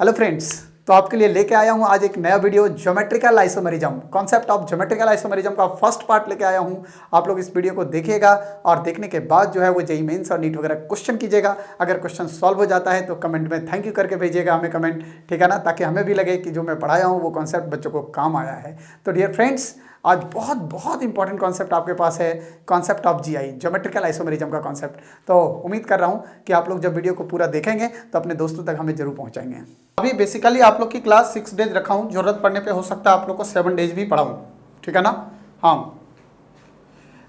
Hello friends, तो आपके लिए लेके आया हूं आज एक नया video geometrical isomerism, concept of geometrical isomerism का फर्स्ट पार्ट लेके आया हूं। आप लोग इस वीडियो को देखिएगा और देखने के बाद जो है वो जेईई मेंस और नीट वगैरह क्वेश्चन कीजिएगा। अगर क्वेश्चन सॉल्व हो जाता है तो कमेंट में थैंक यू करके भेजिएगा हमें कमेंट, ठीक है ना, ताकि हमें भी लगे कि जो मैं पढ़ाया हूँ वो कॉन्सेप्ट बच्चों को काम आया है। तो डियर फ्रेंड्स, आज बहुत बहुत इंपॉर्टेंट कॉन्सेप्ट आपके पास है, concept of GI, geometrical isomerism का कॉन्सेप्ट। तो उम्मीद कर रहा हूँ कि आप लोग जब वीडियो को पूरा देखेंगे तो अपने दोस्तों तक हमें जरूर पहुँचाएंगे। अभी बेसिकली आप लोग की क्लास 6 डेज रखा हूँ, जरूरत पड़ने पे हो सकता है आप लोग को 7 डेज भी पढ़ाऊँ, ठीक है ना। हाँ,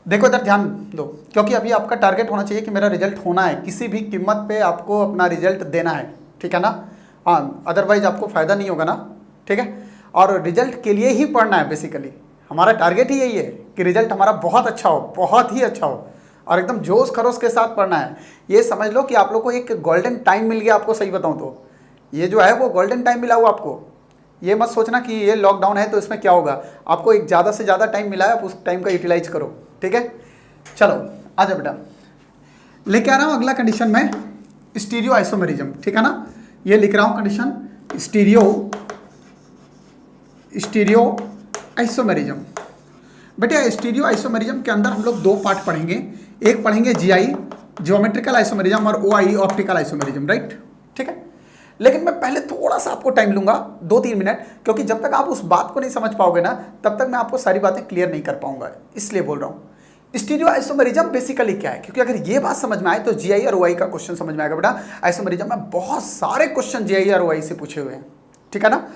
देखो इधर ध्यान दो, क्योंकि अभी आपका टारगेट होना चाहिए कि मेरा रिजल्ट होना है, किसी भी कीमत पे आपको अपना रिजल्ट देना है, ठीक है ना। हाँ, अदरवाइज आपको फ़ायदा नहीं होगा ना, ठीक है। और रिजल्ट के लिए ही पढ़ना है, बेसिकली हमारा टारगेट ही यही है कि रिजल्ट हमारा बहुत अच्छा हो, बहुत ही अच्छा हो, और एकदम जोश खरोश के साथ पढ़ना है। ये समझ लो कि आप लोग को एक गोल्डन टाइम मिल गया। आपको सही बताऊँ तो ये जो है वो गोल्डन टाइम मिला हुआ आपको। ये मत सोचना कि ये लॉकडाउन है तो इसमें क्या होगा, आपको एक ज़्यादा से ज़्यादा टाइम मिला है, आप उस टाइम का यूटिलाइज करो, ठीक है। चलो आ जाओ बेटा, लेके आ रहा हूँ अगला कंडीशन में, स्टीरियो आइसोमेरिज्म, ठीक है ना। ये लिख रहा हूँ कंडीशन स्टीरियो आइसोमेरिज्म। बेटा स्टीरियो आइसोमेरिज्म के अंदर हम लोग दो पार्ट पढ़ेंगे, एक पढ़ेंगे जीआई ज्योमेट्रिकल आइसोमेरिज्म और ओआई ऑप्टिकल आइसोमेरिज्म, राइट, ठीक है। लेकिन मैं पहले थोड़ा सा आपको टाइम लूंगा, 2-3 मिनट, क्योंकि जब तक आप उस बात को नहीं समझ पाओगे ना तब तक मैं आपको सारी बातें क्लियर नहीं कर पाऊंगा, इसलिए बोल रहा हूँ। स्टीरियो आइसोमेरिज्म बेसिकली क्या है, क्योंकि अगर ये बात समझ में आए तो जीआई और ओआई का क्वेश्चन समझ में आएगा। बेटा आइसोमेरिज्म में बहुत सारे क्वेश्चन जीआई और ओआई से पूछे हुए हैं, ठीक है ना।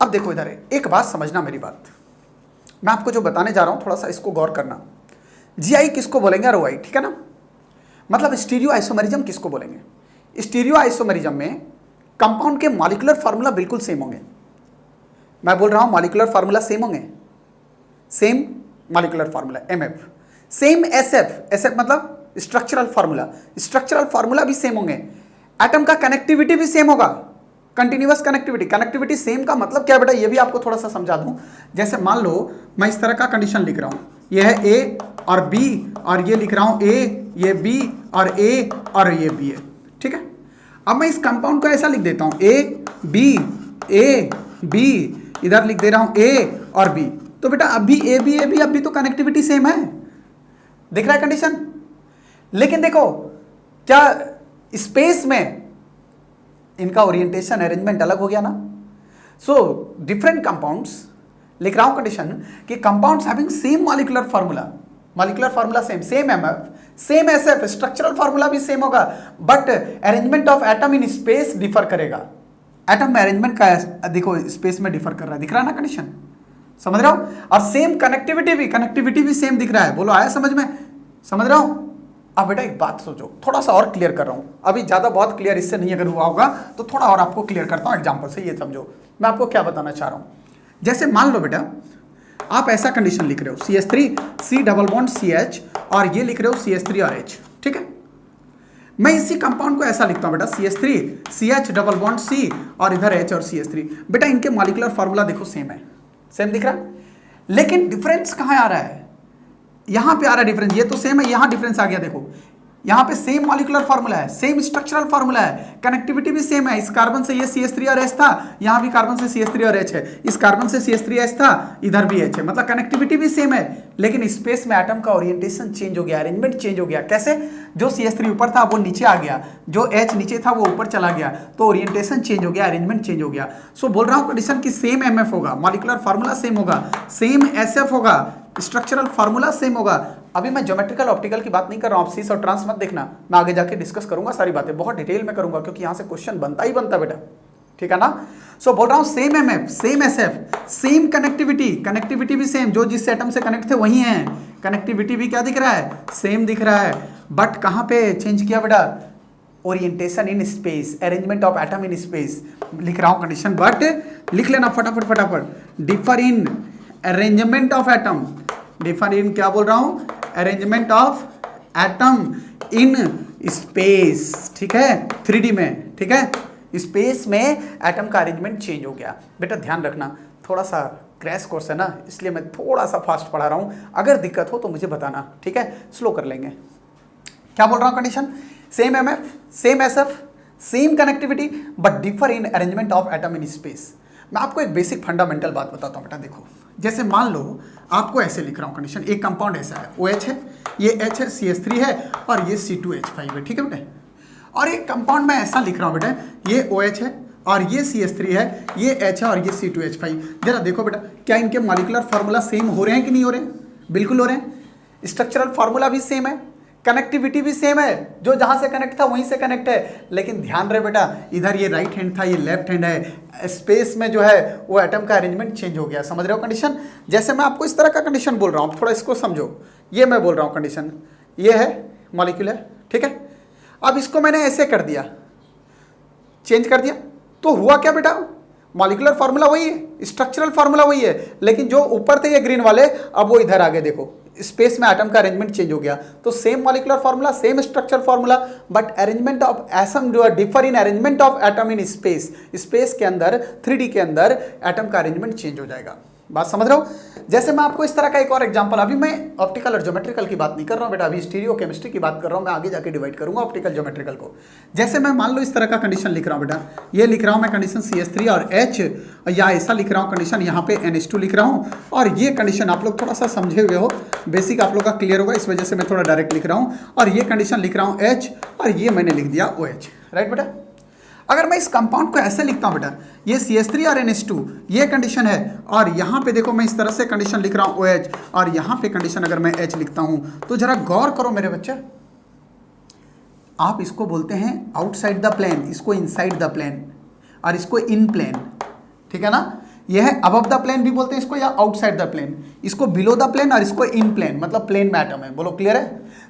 अब देखो इधर एक बात समझना, मेरी बात मैं आपको जो बताने जा रहा हूँ थोड़ा सा इसको गौर करना। जीआई किसको बोलेंगे और ओआई, ठीक है ना। मतलब स्टीरियो आइसोमेरिज्म किसको बोलेंगे। स्टीरियो आइसोमेरिज्म में कंपाउंड के मॉलिक्यूलर फार्मूला बिल्कुल सेम होंगे। मैं बोल रहा हूं मॉलिक्यूलर फार्मूला सेम होंगे, same molecular formula MF, same SF, SF मतलब स्ट्रक्चरल फार्मूला भी सेम होंगे। एटम का कनेक्टिविटी भी सेम होगा, कंटिन्यूअस कनेक्टिविटी सेम का मतलब क्या है बेटा, ये भी आपको थोड़ा सा समझा दूं। जैसे मान लो मैं इस तरह का कंडीशन लिख रहा हूं, ये है ए और बी, और ये लिख रहा हूं ए, ये बी, और ए और ये बी है, ठीक है। अब मैं इस कंपाउंड को ऐसा लिख देता हूं ए बी, इधर लिख दे रहा हूं ए और बी। तो बेटा अभी ए बी अभी तो कनेक्टिविटी सेम है, दिख रहा है कंडीशन। लेकिन देखो क्या स्पेस में इनका ओरिएंटेशन अरेंजमेंट अलग हो गया ना। सो डिफरेंट कंपाउंड्स, लिख रहा हूं कंडीशन कि compounds having same molecular formula same MF, same SF, structural formula भी सेम होगा, but arrangement of atom in space differ करेगा। एटम में अरेंजमेंट का देखो स्पेस में डिफर कर रहा है, दिख रहा है ना कंडीशन, समझ रहा हूं। और सेम कनेक्टिविटी भी सेम दिख रहा है। बोलो आया समझ में, समझ रहा हूं। अब बेटा एक बात सोचो, थोड़ा सा और क्लियर कर रहा हूं, अभी ज्यादा बहुत क्लियर इससे नहीं अगर हुआ होगा तो थोड़ा और आपको क्लियर करता हूं एग्जांपल से। ये समझो मैं आपको क्या बताना चाह रहा हूं। जैसे मान लो बेटा आप ऐसा कंडीशन लिख रहे हो CH3 C double bond CH, और ये लिख रहे हो CH3 और H, ठीक है। मैं इसी कंपाउंड को ऐसा लिखता हूं बेटा CH3 CH double bond C, और इधर H और CH3। बेटा इनके मॉलिक्यूलर फार्मूला देखो सेम है, सेम दिख रहा है, लेकिन डिफरेंस कहां आ रहा है, यहां पे आ रहा है डिफरेंस। ये तो सेम है, यहां डिफरेंस आ गया, देखो यहां पे सेम मॉलिक्यूलर फार्मूला है, सेम स्ट्रक्चरल फार्मूला है, कनेक्टिविटी भी सेम है। इस कार्बन से ये CH3 और H था, यहां भी कार्बन से CH3 और H है, इस कार्बन से CH3 H था, इधर भी H है, मतलब कनेक्टिविटी भी सेम है। लेकिन स्पेस में एटम का ओरिएंटेशन चेंज हो गया, अरेंजमेंट चेंज हो गया। कैसे, जो CH3 ऊपर था वो नीचे आ गया, जो H नीचे था वो ऊपर चला गया, तो ओरिएंटेशन चेंज हो गया, अरेंजमेंट चेंज हो गया। सो बोल रहा हूं कंडीशन की सेम एमएफ होगा, मॉलिक्यूलर फार्मूला सेम होगा, सेम एसएफ होगा, स्ट्रक्चरल फार्मूला सेम होगा। अभी मैं ज्योमेट्रिकल ऑप्टिकल की बात नहीं कर रहा हूं, आप सीस और ट्रांस मत देखना, मैं आगे जाके डिस्कस करूंगा सारी बातें, बहुत डिटेल में करूंगा, क्योंकि यहां से क्वेश्चन बनता ही बनता बेटा, ठीक है ना। सो बोल रहा हूं same MF, same SF, same connectivity भी सेम, जो जिस एटम से कनेक्ट थे वही है, कनेक्टिविटी भी क्या दिख रहा है, सेम दिख रहा है। बट कहां पे चेंज किया बेटा, orientation in space, arrangement of atom in space, लिख रहा हूं कंडीशन। बट लिख लेना फटाफट, differ in arrangement of atom, differ in क्या बोल रहा हूं, arrangement of atom in space, ठीक है, 3D में, ठीक है, स्पेस में एटम का अरेंजमेंट चेंज हो गया। बेटा ध्यान रखना, थोड़ा सा क्रैश कोर्स है ना, इसलिए मैं थोड़ा सा फास्ट पढ़ा रहा हूं, अगर दिक्कत हो तो मुझे बताना, ठीक है, स्लो कर लेंगे। क्या बोल रहा हूं condition, same MF, same SF, same connectivity but differ in arrangement of atom in space. मैं आपको एक बेसिक फंडामेंटल बात बताता हूँ बेटा। देखो, जैसे मान लो आपको ऐसे लिख रहा हूँ कंडीशन, एक कंपाउंड ऐसा है, OH है, ये H है, CH3 है और ये C2H5 है, ठीक है बेटा। और एक कंपाउंड में ऐसा लिख रहा हूँ बेटा, ये OH है और ये CH3 है, ये H है और ये C2H5। जरा देखो बेटा, क्या इनके मॉलिक्यूलर फार्मूला सेम हो रहे हैं कि नहीं हो रहे हैं? बिल्कुल हो रहे हैं। स्ट्रक्चरल फार्मूला भी सेम है, कनेक्टिविटी भी सेम है, जो जहां से कनेक्ट था वहीं से कनेक्ट है। लेकिन ध्यान रहे बेटा, इधर ये राइट हैंड था, ये लेफ्ट हैंड है, स्पेस में जो है वो एटम का अरेंजमेंट चेंज हो गया। समझ रहे हो कंडीशन? जैसे मैं आपको इस तरह का कंडीशन बोल रहा हूं, थोड़ा इसको समझो। ये मैं बोल रहा हूं कंडीशन, ये है मॉलिक्यूल है, ठीक है। अब इसको मैंने ऐसे कर दिया, चेंज कर दिया, तो हुआ क्या बेटा? मॉलिक्यूलर फार्मूला वही है, स्ट्रक्चरल फार्मूला वही है, लेकिन जो ऊपर थे ये ग्रीन वाले, अब वो इधर आ गए। देखो, स्पेस में एटम का अरेंजमेंट चेंज हो गया। तो same molecular formula, same structure formula, but arrangement of atom जो है differ in arrangement of atom in space. Space के अंदर 3D के अंदर एटम का अरेंजमेंट चेंज हो जाएगा। बात समझ रहे हो? जैसे मैं आपको इस तरह का एक और एग्जांपल, अभी मैं ऑप्टिकल और ज्योमेट्रिकल की बात नहीं कर रहा हूं बेटा, अभी स्टीरियो केमिस्ट्री की बात कर रहा हूं। मैं आगे जाके डिवाइड करूंगा ऑप्टिकल ज्योमेट्रिकल को। जैसे मैं मान लो इस तरह का कंडीशन लिख रहा हूं बेटा, ये लिख रहा हूं मैं कंडीशन CH3 और H, या ऐसा लिख रहा हूं कंडीशन, यहाँ पे NH2 लिख रहा हूं। और ये कंडीशन आप लोग थोड़ा सा समझे हुए हो, बेसिक आप लोग का क्लियर होगा, इस वजह से मैं थोड़ा डायरेक्ट लिख रहा हूँ। और ये कंडीशन लिख रहा हूँ H, और ये मैंने लिख दिया OH, राइट बेटा। अगर मैं इस कंपाउंड को ऐसे लिखता हूं बेटा, ये CH3 और NH2, ये कंडीशन है, और यहां पे देखो मैं इस तरह से कंडीशन लिख रहा हूं OH, और यहां पे कंडीशन अगर मैं H लिखता हूं, तो जरा गौर करो मेरे बच्चे, आप इसको बोलते हैं आउटसाइड द प्लेन, इसको इनसाइड द प्लेन, और इसको इन प्लेन, ठीक है ना। यह है अबव द प्लेन भी बोलते हैं इसको, या आउटसाइड द प्लेन, इसको बिलो द प्लेन और इसको इन प्लेन, मतलब प्लेन में एटम है। बोलो क्लियर है?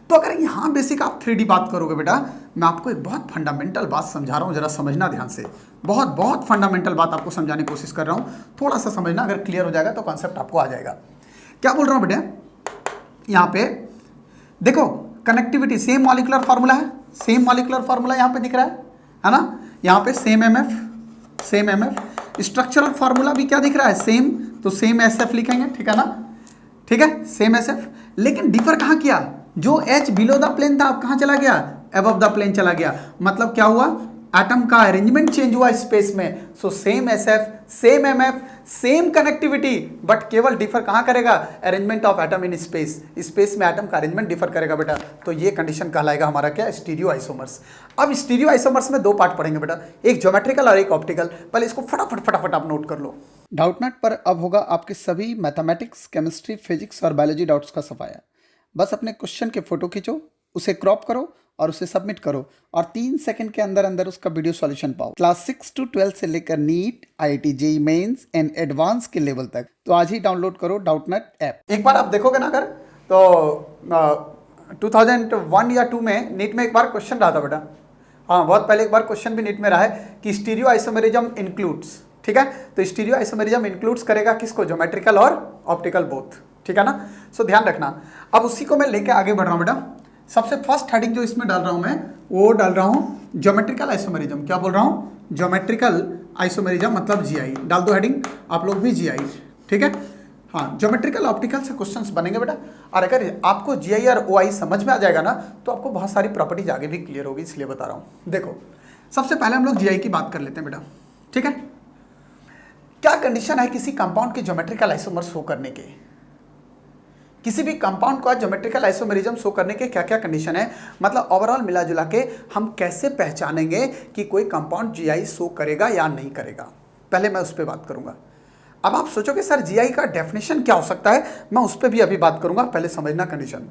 तो अगर यहाँ बेसिक आप 3D बात करोगे बेटा, मैं आपको एक बहुत फंडामेंटल बात समझा रहा हूँ, जरा समझना ध्यान से। बहुत बहुत फंडामेंटल बात आपको समझाने की कोशिश कर रहा हूँ, थोड़ा सा समझना, अगर क्लियर हो जाएगा तो कॉन्सेप्ट आपको आ जाएगा। क्या बोल रहा हूँ बेटा, यहाँ पे देखो कनेक्टिविटी सेम मॉलिक्यूलर फार्मूला है, सेम मॉलिक्यूलर फार्मूला यहाँ पे दिख रहा है ना। यहाँ पे सेम MF, स्ट्रक्चरल फार्मूला भी क्या दिख रहा है? सेम, तो सेम SF लिखेंगे, ठीक है ना, ठीक है, सेम SF। लेकिन डिफर कहाँ किया? जो H बिलो द प्लेन था, अब कहाँ चला गया? अबव द प्लेन चला गया। मतलब क्या हुआ? एटम का अरेंजमेंट चेंज हुआ स्पेस में। So same SF, same MF, same connectivity, but केवल डिफर कहाँ करेगा? Arrangement of atom in space. Space में एटम का अरेंजमेंट डिफर करेगा बेटा। तो ये कंडीशन कहलाएगा हमारा क्या? Stereo isomers. अब स्टीरियो आइसोमर्स में दो पार्ट पढ़ेंगे बेटा, एक ज्योमेट्रिकल और एक ऑप्टिकल। पहले इसको फटाफट आप नोट कर लो। डाउटनेट पर अब होगा आपके सभी मैथमेटिक्स, केमिस्ट्री, फिजिक्स और बायोलॉजी डाउट्स का सफाया। बस अपने क्वेश्चन के फोटो खींचो, उसे क्रॉप करो और उसे सबमिट करो, और 3 सेकंड के अंदर अंदर उसका वीडियो सॉल्यूशन पाओ। क्लास 6 to 12 से लेकर NEET, IIT, JEE mains and advance के लेवल तक। तो आज ही डाउनलोड करो डाउटनेट ऐप। एक बार आप देखोगे ना, अगर तो 2001 या 2 में नीट में एक बार क्वेश्चन रहा था बेटा। हाँ, बहुत पहले एक बार क्वेश्चन भी नीट में रहा है कि स्टीरियो आइसोमेरिज्म इंक्लूड्स, ठीक है। तो स्टीरियो आइसोमेरिज्म इंक्लूड्स करेगा किसको? ज्योमेट्रिकल और ऑप्टिकल बोथ, ठीक है ना। सो ध्यान रखना। अब उसी को मैं लेके आगे बढ़ रहा हूँ बेटा। सबसे फर्स्ट हेडिंग जो इसमें डाल रहा हूं मैं, वो डाल रहा हूं ज्योमेट्रिकल आइसोमेरिज्म। क्या बोल रहा हूं? ज्योमेट्रिकल आइसोमेरिज्म, मतलब GI। डाल दो हेडिंग आप लोग भी, GI, ठीक है। हाँ, ज्योमेट्रिकल ऑप्टिकल से क्वेश्चंस बनेंगे बेटा। और अगर आपको GI और OI समझ में आ जाएगा ना, तो आपको बहुत सारी प्रॉपर्टीज आगे भी क्लियर होगी, इसलिए बता रहा हूं। देखो, सबसे पहले हम लोग GI की बात कर लेते हैं बेटा, ठीक है। क्या कंडीशन है किसी कंपाउंड के ज्योमेट्रिकल आइसोमर शो करने के? किसी भी कंपाउंड का ज्योमेट्रिकल आइसोमेरिज्म शो करने के क्या क्या कंडीशन है, मतलब ओवरऑल मिला जुला के हम कैसे पहचानेंगे कि कोई कंपाउंड GI शो करेगा या नहीं करेगा, पहले मैं उस पर बात करूंगा। अब आप सोचोगे सर GI का डेफिनेशन क्या हो सकता है, मैं उस पर भी अभी बात करूंगा, पहले समझना कंडीशन।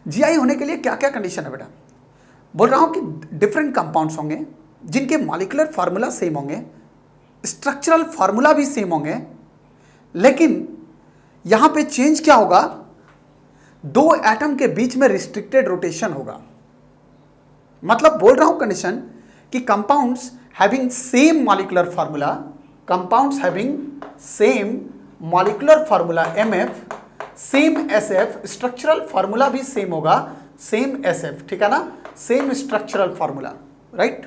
GI होने के लिए क्या क्या कंडीशन है बेटा? बोल रहा हूं कि डिफरेंट कंपाउंड्स होंगे जिनके मॉलिक्यूलर फार्मूला सेम होंगे, स्ट्रक्चरल फार्मूला भी सेम होंगे, लेकिन यहां पे चेंज क्या होगा? दो एटम के बीच में रिस्ट्रिक्टेड रोटेशन होगा। मतलब बोल रहा हूं कंडीशन कि compounds having same molecular formula, compounds having same molecular formula MF, same SF, structural formula भी सेम होगा, सेम SF, ठीक है ना, same structural formula, right.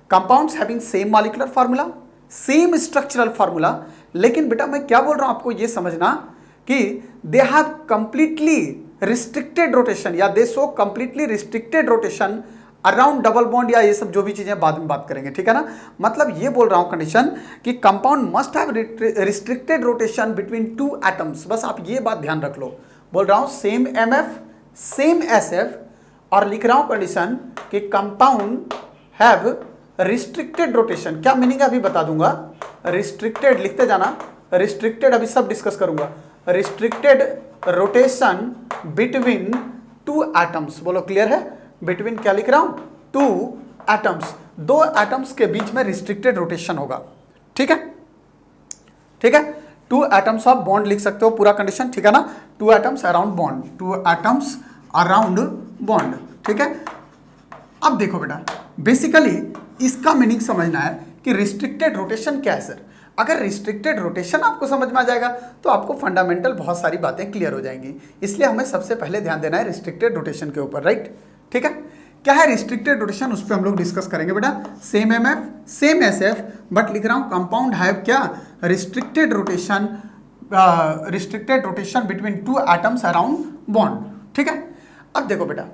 Compounds having same molecular formula, same structural formula, लेकिन बेटा मैं क्या बोल रहा हूं आपको ये समझना कि they have completely restricted rotation, या they show completely restricted rotation around double bond या ये सब जो भी चीजें बाद में बात करेंगे, ठीक है ना। मतलब ये बोल रहा हूं कंडीशन कि compound must have restricted rotation between two atoms. बस आप ये बात ध्यान रख लो। बोल रहा हूं सेम एमएफ सेम एसएफ, और लिख रहा हूं कंडीशन कि कंपाउंड हैव रिस्ट्रिक्टेड रोटेशन। क्या मीनिंग है अभी बता दूंगा। रिस्ट्रिक्टेड लिखते जाना, रिस्ट्रिक्टेड अभी सब डिस्कस करूंगा। Restricted rotation between two atoms, बोलो क्लियर है। बिटवीन क्या लिख रहा हूं, टू एटम्स, दो एटम्स के बीच में रिस्ट्रिक्टेड रोटेशन होगा, ठीक है, ठीक है। टू एटम्स ऑफ बॉन्ड लिख सकते हो पूरा कंडीशन, ठीक है ना। Two atoms around bond, two atoms around bond, ठीक है। अब देखो बेटा, बेसिकली इसका मीनिंग समझना है कि रिस्ट्रिक्टेड रोटेशन क्या है सर। अगर रिस्ट्रिक्टेड रोटेशन आपको समझ में आ जाएगा तो आपको फंडामेंटल बहुत सारी बातें क्लियर हो जाएंगी। इसलिए हमें सबसे पहले ध्यान देना है रिस्ट्रिक्टेड रोटेशन के ऊपर, राइट, ठीक है। क्या है रिस्ट्रिक्टेड रोटेशन, उस पर हम लोग डिस्कस करेंगे बेटा। Same MF same SF, but लिख रहा हूं कंपाउंड हैव क्या, restricted rotation, restricted rotation between two atoms around bond, ठीक है। अब देखो बेटा,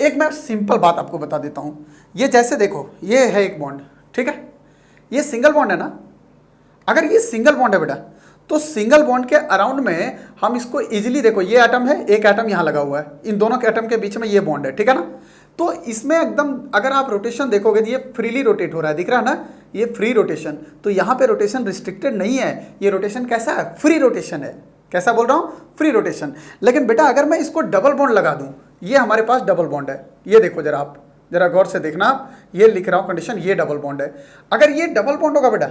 एक मैं सिंपल बात आपको बता देता हूं। ये जैसे देखो, ये है एक बॉन्ड, ठीक है, ये सिंगल बॉन्ड है ना। अगर ये सिंगल बॉन्ड है बेटा, तो सिंगल बॉन्ड के अराउंड में हम इसको इजीली, देखो ये एटम है, एक एटम यहां लगा हुआ है, इन दोनों के एटम के बीच में ये बॉन्ड है, ठीक है ना। तो इसमें एकदम अगर आप रोटेशन देखोगे तो ये फ्रीली रोटेट हो रहा है, दिख रहा है ना, ये फ्री रोटेशन। तो यहां पे रोटेशन रिस्ट्रिक्टेड नहीं है, ये रोटेशन कैसा है, फ्री रोटेशन है। कैसा बोल रहा हूं, फ्री रोटेशन। लेकिन बेटा अगर मैं इसको डबल बॉन्ड लगा दूं, ये हमारे पास डबल बॉन्ड है, ये देखो जरा आप, जरा गौर से देखना आप, ये लिख रहा हूं कंडीशन, ये डबल बॉन्ड है। अगर ये डबल बॉन्ड होगा बेटा,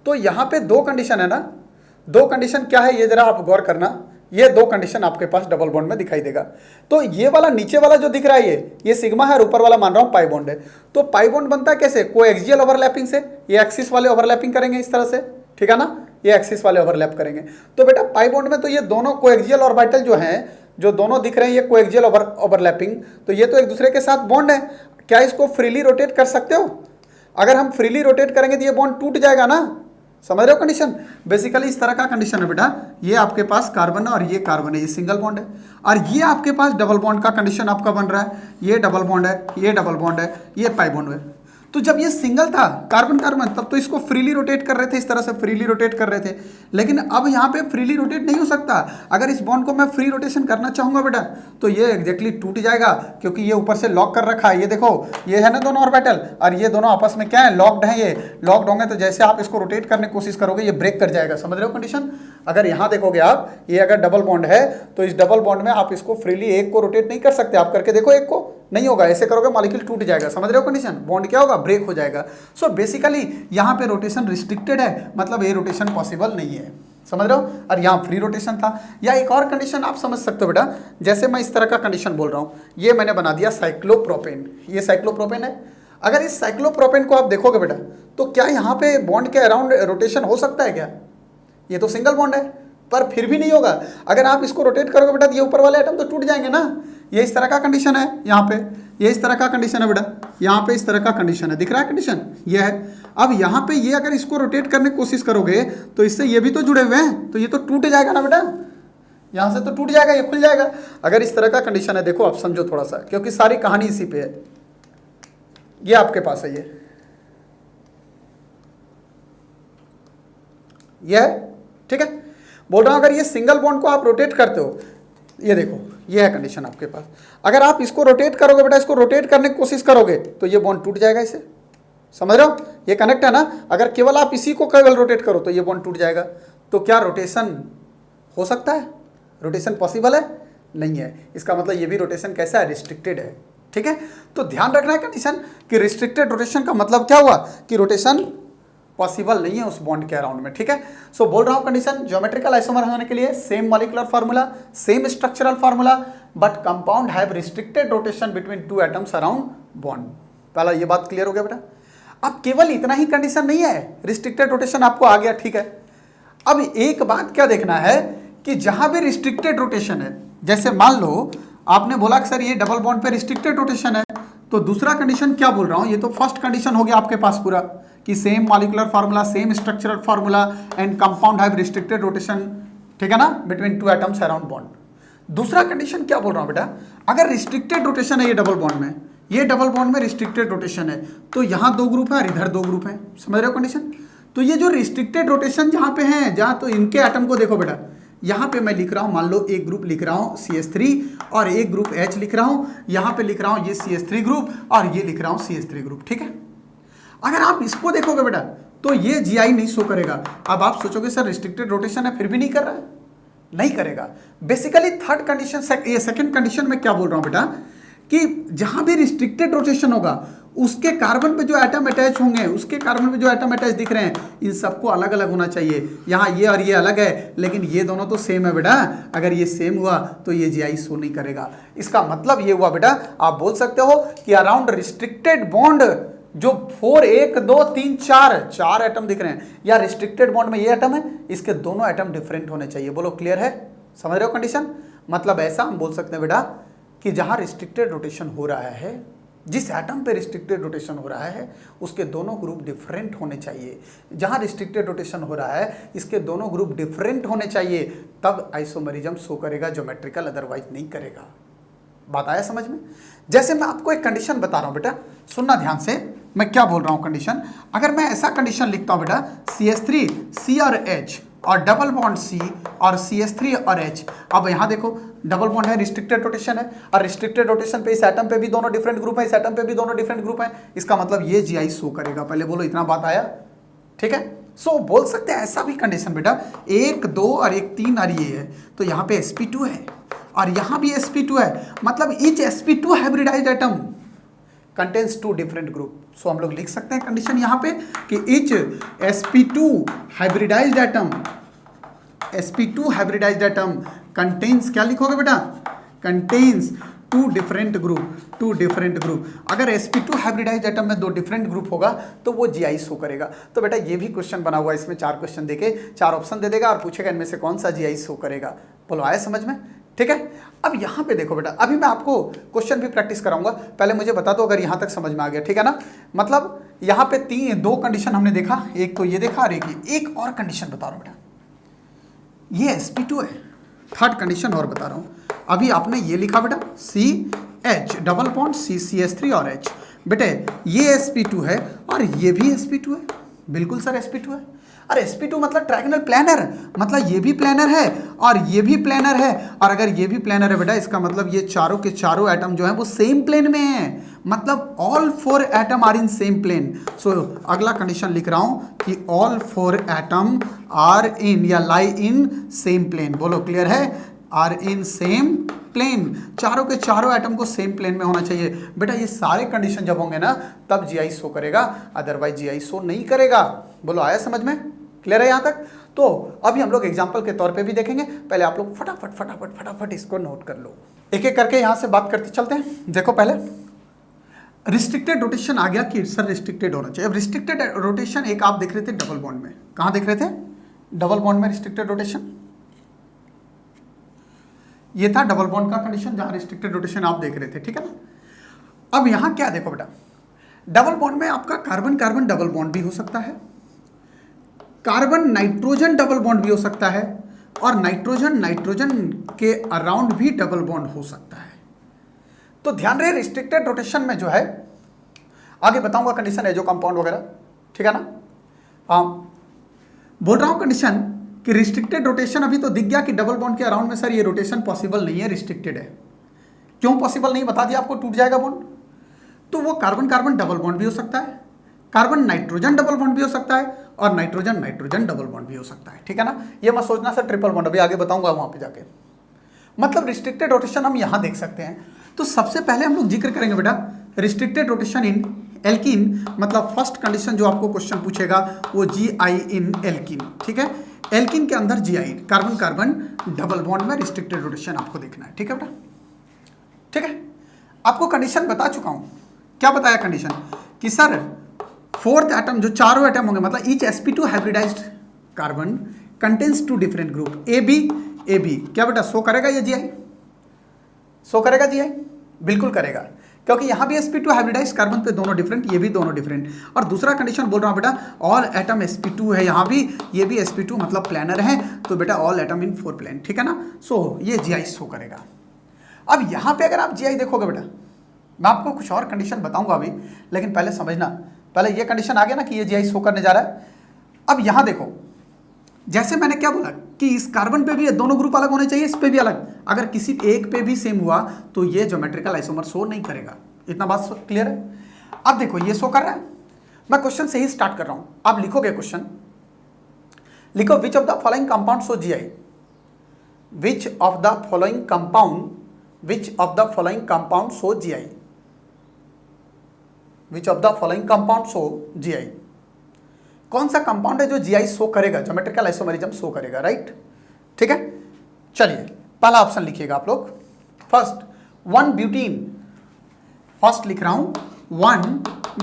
तो यहां पे दो कंडीशन है ना, दो कंडीशन क्या है ये जरा आप गौर करना। ये दो कंडीशन आपके पास डबल बॉन्ड में दिखाई देगा। तो ये वाला नीचे वाला जो दिख रहा है ये सिग्मा है, और ऊपर वाला मान रहा हूं पाई बॉन्ड है। तो पाई बॉन्ड बनता है कैसे, कोएक्सियल ओवरलैपिंग से। ये एक्सिस वाले ओवरलैपिंग करेंगे इस तरह से, ठीक है ना, ये एक्सिस वाले ओवरलैप करेंगे। तो बेटा पाई बॉन्ड में तो ये दोनों कोएक्सियल ऑर्बिटल जो हैं, जो दोनों दिख रहे हैं, ये कोएक्सियल ओवरलैपिंग, तो ये तो एक दूसरे के साथ बॉन्ड है। क्या इसको फ्रीली रोटेट कर सकते हो? अगर हम फ्रीली रोटेट करेंगे तो ये बॉन्ड टूट जाएगा ना, समझ रहे हो कंडीशन। बेसिकली इस तरह का कंडीशन है बेटा, ये आपके पास कार्बन है और ये कार्बन है, ये सिंगल बॉन्ड है। और ये आपके पास डबल बॉन्ड का कंडीशन आपका बन रहा है, ये डबल बॉन्ड है, ये डबल बॉन्ड है, ये पाई बॉन्ड है। तो जब ये सिंगल था कार्बन कार्बन, तब तो इसको फ्रीली रोटेट कर रहे थे, इस तरह से फ्रीली रोटेट कर रहे थे। लेकिन अब यहाँ पे फ्रीली रोटेट नहीं हो सकता। अगर इस बॉन्ड को मैं फ्री रोटेशन करना चाहूंगा बेटा, तो ये एग्जैक्टली टूट जाएगा, क्योंकि ये ऊपर से लॉक कर रखा है। ये देखो, ये है ना दोनों ऑर्बिटल, और ये दोनों आपस में क्या है, लॉक्ड है। ये लॉक्ड होंगे तो जैसे आप इसको रोटेट करने की कोशिश करोगे ये ब्रेक कर जाएगा, समझ रहे हो कंडीशन। अगर यहाँ देखोगे आप, ये अगर डबल बॉन्ड है तो इस डबल बॉन्ड में आप इसको फ्रीली एक को रोटेट नहीं कर सकते। आप करके देखो, एक को नहीं होगा, ऐसे करोगे मॉलिक्यूल टूट जाएगा, समझ रहे हो कंडीशन। बॉन्ड क्या होगा, ब्रेक हो जाएगा। सो बेसिकली यहाँ पे रोटेशन रिस्ट्रिक्टेड है, मतलब ये रोटेशन पॉसिबल नहीं है, समझ रहे हो। और यहाँ फ्री रोटेशन था। या एक और कंडीशन आप समझ सकते हो बेटा, जैसे मैं इस तरह का कंडीशन बोल रहा हूँ, ये मैंने बना दिया साइक्लोप्रोपेन, ये साइक्लोप्रोपेन है। अगर इस साइक्लोप्रोपेन को आप देखोगे बेटा, तो क्या यहाँ पे बॉन्ड के अराउंड रोटेशन हो सकता है क्या? ये तो सिंगल बॉन्ड है, पर फिर भी नहीं होगा। अगर आप इसको रोटेट करोगे बेटा, तो ये ऊपर वाले एटम तो टूट जाएंगे ना। ये इस तरह का कंडीशन है यहाँ पे, ये इस तरह का कंडीशन है बेटा, यहाँ पे इस तरह का कंडीशन है, दिख रहा है कंडीशन, ये है। अब यहाँ पे ये अगर इसको रोटेट करने की कोशिश करोगे तो इससे ये भी तो जुड़े हुए हैं, तो ये तो टूट जाएगा ना बेटा, यहाँ से तो टूट जाएगा, ये खुल जाएगा। अगर इस तरह का कंडीशन है, देखो आप समझो थोड़ा सा, क्योंकि सारी कहानी इसी पे है। ये आपके पास है, ये है, ठीक है। बोल रहा हूं अगर ये सिंगल बॉन्ड को आप रोटेट करते हो, ये देखो ये है कंडीशन आपके पास। अगर आप इसको रोटेट करोगे बेटा, इसको रोटेट करने की कोशिश करोगे तो ये बॉन्ड टूट जाएगा, इसे समझ रहे हो, ये कनेक्ट है ना। अगर केवल आप इसी को केवल रोटेट करो तो ये बॉन्ड टूट जाएगा। तो क्या रोटेशन हो सकता है, रोटेशन पॉसिबल है? नहीं है। इसका मतलब ये भी रोटेशन कैसा है, रिस्ट्रिक्टेड है, ठीक है। तो ध्यान रखना है कंडीशन कि रिस्ट्रिक्टेड रोटेशन का मतलब क्या हुआ कि रोटेशन पॉसिबल नहीं है उस बॉन्ड के अराउंड में, ठीक है। सो बोल रहा हूं कंडीशन, ज्योमेट्रिकल आइसोमर होने के लिए same molecular formula, same structural formula, but compound have restricted rotation between two atoms around bond. पहला ये बात क्लियर हो गया बेटा। अब केवल इतना ही कंडीशन नहीं है, रिस्ट्रिक्टेड रोटेशन आपको आ गया, ठीक है। अब एक बात क्या देखना है कि जहां भी रिस्ट्रिक्टेड रोटेशन है, जैसे मान लो आपने बोला कि सर ये डबल बॉन्ड पे रिस्ट्रिक्टेड रोटेशन है, तो दूसरा कंडीशन क्या बोल रहा हूं, ये तो फर्स्ट कंडीशन हो गया आपके पास पूरा कि same molecular formula, same structural formula and compound have restricted rotation, ठीक है ना, between two atoms around bond. दूसरा कंडीशन क्या बोल रहा हूं बेटा, अगर रिस्ट्रिक्टेड रोटेशन है ये डबल बॉन्ड में, ये डबल बॉन्ड में रिस्ट्रिक्टेड रोटेशन है, तो यहाँ 2 ग्रुप है और इधर 2 ग्रुप है, समझ रहे हो कंडीशन। तो ये जो रिस्ट्रिक्टेड रोटेशन जहाँ पे है, जहाँ तो इनके एटम को देखो बेटा, यहाँ पे मैं लिख रहा हूँ, मान लो एक ग्रुप लिख रहा हूँ CH3 और एक ग्रुप H लिख रहा हूँ, यहाँ पे लिख रहा हूँ ये CH3 ग्रुप और ये लिख रहा हूँ CH3 ग्रुप, ठीक है। अगर आप इसको देखोगे बेटा तो ये GI नहीं शो करेगा। अब आप सोचोगे सर रिस्ट्रिक्टेड रोटेशन है फिर भी नहीं कर रहा है, नहीं करेगा। बेसिकली थर्ड कंडीशन, ये सेकंड कंडीशन में क्या बोल रहा हूँ बेटा कि जहां भी रिस्ट्रिक्टेड रोटेशन होगा उसके कार्बन पे जो एटम अटैच होंगे, उसके कार्बन पे जो एटम अटैच दिख रहे हैं, इन सबको अलग अलग होना चाहिए। यहाँ ये और ये अलग है लेकिन ये दोनों तो सेम है बेटा। अगर ये सेम हुआ तो ये GI शो नहीं करेगा। इसका मतलब ये हुआ बेटा, आप बोल सकते हो कि अराउंड रिस्ट्रिक्टेड बॉन्ड जो 4 1 2 3 4 एटम दिख रहे हैं, या रिस्ट्रिक्टेड बॉन्ड में ये एटम है, इसके दोनों एटम डिफरेंट होने चाहिए। बोलो क्लियर है, समझ रहे हो कंडीशन। मतलब ऐसा हम बोल सकते हैं बेटा कि जहां रिस्ट्रिक्टेड रोटेशन हो रहा है, जिस एटम पे रिस्ट्रिक्टेड रोटेशन हो रहा है उसके दोनों ग्रुप डिफरेंट होने चाहिए। जहां रिस्ट्रिक्टेड रोटेशन हो रहा है इसके दोनों ग्रुप डिफरेंट होने चाहिए, तब आइसोमेरिज्म शो करेगा, ज्योमेट्रिकल अदरवाइज नहीं करेगा। बात आया समझ में। जैसे मैं आपको एक कंडीशन बता रहा हूं बेटा, सुनना ध्यान से, मैं क्या बोल रहा हूं कंडीशन। अगर मैं ऐसा कंडीशन लिखता हूं बेटा CH3 C और H और डबल बॉन्ड C और CH3 और H। अब यहां देखो डबल बॉन्ड है, रिस्ट्रिक्टेड रोटेशन है, और रिस्ट्रिक्टेड रोटेशन पे इस एटम पे भी दोनों डिफरेंट ग्रुप है, इस एटम पे भी दोनों डिफरेंट ग्रुप है। इसका मतलब ये GI शो करेगा। पहले बोलो इतना बात आया, ठीक है। सो बोल सकते हैं ऐसा भी कंडीशन बेटा 1 2 और 1 3 और ये है, तो यहाँ पे sp2 है और यहाँ भी sp2 है, मतलब each sp2 hybridized atom contains 2 different group। So हम लोग लिख सकते हैं कंडीशन यहाँ पे कि each sp2 hybridized atom contains, क्या लिखोगे बेटा, contains 2 different group। अगर sp2 हाइब्रिडाइज्ड एटम में 2 डिफरेंट ग्रुप होगा तो वो GI शो करेगा। तो बेटा ये भी क्वेश्चन बना हुआ है, इसमें 4 क्वेश्चन देके 4 ऑप्शन दे देगा और पूछेगा इनमें से कौन सा GI शो करेगा। बोलो आया समझ में, ठीक है। अब यहाँ पे देखो बेटा, अभी मैं आपको क्वेश्चन भी प्रैक्टिस कराऊंगा, पहले मुझे बता दो अगर यहाँ तक समझ में आ गया, ठीक है ना। मतलब यहाँ पे 2 कंडीशन हमने देखा, एक तो ये देखा और एक और कंडीशन बता रहा हूँ बेटा, ये sp2 है। थर्ड कंडीशन और बता रहा हूँ, अभी आपने ये लिखा बेटा CH डबल बॉन्ड CH3 और H। बेटे ये sp2 है और ये भी sp2 है। बिल्कुल सर sp2 है। अरे sp2 मतलब ट्रायंगल प्लानर, मतलब ये भी प्लानर है और ये भी प्लानर है, और अगर ये भी प्लानर है बेटा इसका मतलब ये चारों के चारों एटम जो है वो सेम प्लेन में है, मतलब all 4 atom are in same plane. So अगला कंडीशन लिख रहा हूं कि ऑल 4 एटम आर इन या लाई इन सेम प्लेन। बोलो क्लियर है, आर इन सेम प्लेन, चारों के चारों एटम को सेम प्लेन में होना चाहिए। बेटा ये सारे कंडीशन जब होंगे ना तब GI शो करेगा, अदरवाइज GI शो नहीं करेगा। बोलो आया समझ में, क्लियर है यहाँ तक। तो अभी हम लोग एग्जांपल के तौर पे भी देखेंगे, पहले आप लोग फटाफट इसको नोट कर लो, एक एक करके यहाँ से बात करते चलते हैं। देखो पहले रिस्ट्रिक्टेड रोटेशन आ गया कि सर रिस्ट्रिक्टेड होना चाहिए। अब रिस्ट्रिक्टेड रोटेशन एक आप देख रहे थे डबल बॉन्ड में, कहाँ देख रहे थे, डबल बॉन्ड में रिस्ट्रिक्टेड रोटेशन, ये था डबल बॉन्ड का कंडीशन जहां रिस्ट्रिक्टेड रोटेशन आप देख रहे थे, ठीक है ना। अब यहां क्या देखो बेटा, डबल बॉन्ड में आपका कार्बन कार्बन डबल बॉन्ड भी हो सकता है, कार्बन नाइट्रोजन डबल बॉन्ड भी हो सकता है, और नाइट्रोजन नाइट्रोजन के अराउंड भी डबल बॉन्ड हो सकता है। तो ध्यान रहे रिस्ट्रिक्टेड रोटेशन में जो है, आगे बताऊंगा कंडीशन है जो कंपाउंड वगैरह, ठीक है ना। हाँ बोल रहा हूं कंडीशन कि रिस्ट्रिक्टेड रोटेशन अभी तो दिख गया कि डबल बॉन्ड के अराउंड में सर ये रोटेशन पॉसिबल नहीं है, रिस्ट्रिक्टेड है। क्यों पॉसिबल नहीं बता दिया आपको, टूट जाएगा बॉन्ड। तो वो कार्बन कार्बन डबल बॉन्ड भी हो सकता है, कार्बन नाइट्रोजन डबल बॉन्ड भी हो सकता है, और नाइट्रोजन नाइट्रोजन डबल बॉन्ड भी हो सकता है, ठीक है ना। ये मत सोचना सर ट्रिपल बॉन्ड, अभी आगे बताऊंगा वहां पे जाके। मतलब रिस्ट्रिक्टेड रोटेशन हम यहां देख सकते हैं। तो सबसे पहले हम लोग जिक्र करेंगे बेटा रिस्ट्रिक्टेड रोटेशन इन एल्कीन, मतलब फर्स्ट कंडीशन जो आपको क्वेश्चन पूछेगा वो GI इन एल्कीन, ठीक है। एल्कीन के अंदर GI carbon carbon double bond में रिस्ट्रिक्टेड रोटेशन आपको देखना है, ठीक है बेटा, ठीक है। आपको कंडीशन बता चुका हूं, क्या बताया कंडीशन कि सर 4th एटम जो चारों एटम होंगे, मतलब each sp2 hybridised carbon contains 2 different group AB, क्या बेटा शो करेगा ये GI, शो करेगा GI, बिल्कुल करेगा, क्योंकि यहां भी sp2 हाइब्रिडाइज्ड कार्बन पे दोनों डिफरेंट, ये भी दोनों डिफरेंट। और दूसरा कंडीशन बोल रहा हूं बेटा ऑल एटम sp2 है, यहां भी ये भी sp2 मतलब प्लानर है, तो बेटा ऑल एटम इन 4 प्लेन, ठीक है ना। सो ये GI शो करेगा। अब यहां पे अगर आप GI देखोगे बेटा, मैं आपको कुछ और कंडीशन बताऊंगा अभी, लेकिन पहले समझना, पहले ये कंडीशन आ गया ना कि ये जीआई शो करने जा रहा है। अब यहां देखो, जैसे मैंने क्या बोला कि इस कार्बन पे भी दोनों ग्रुप अलग होने चाहिए, इस पे भी अलग, अगर किसी एक पे भी सेम हुआ तो ये ज्योमेट्रिकल आइसोमर शो नहीं करेगा। इतना बात क्लियर है? अब देखो ये शो कर रहा है, मैं क्वेश्चन से ही स्टार्ट कर रहा हूं, आप लिखोगे क्वेश्चन, लिखो which of the following compound show GI, which of the following compound, which of the following compound show GI, which of the following compound show GI, कौन सा कंपाउंड है जो जीआई शो करेगा, ज्योमेट्रिकल आइसोमेरिज्म शो करेगा, right? ठीक है, चलिए पहला ऑप्शन लिखिएगा आप लोग, फर्स्ट 1 ब्यूटीन, फर्स्ट लिख रहा हूं 1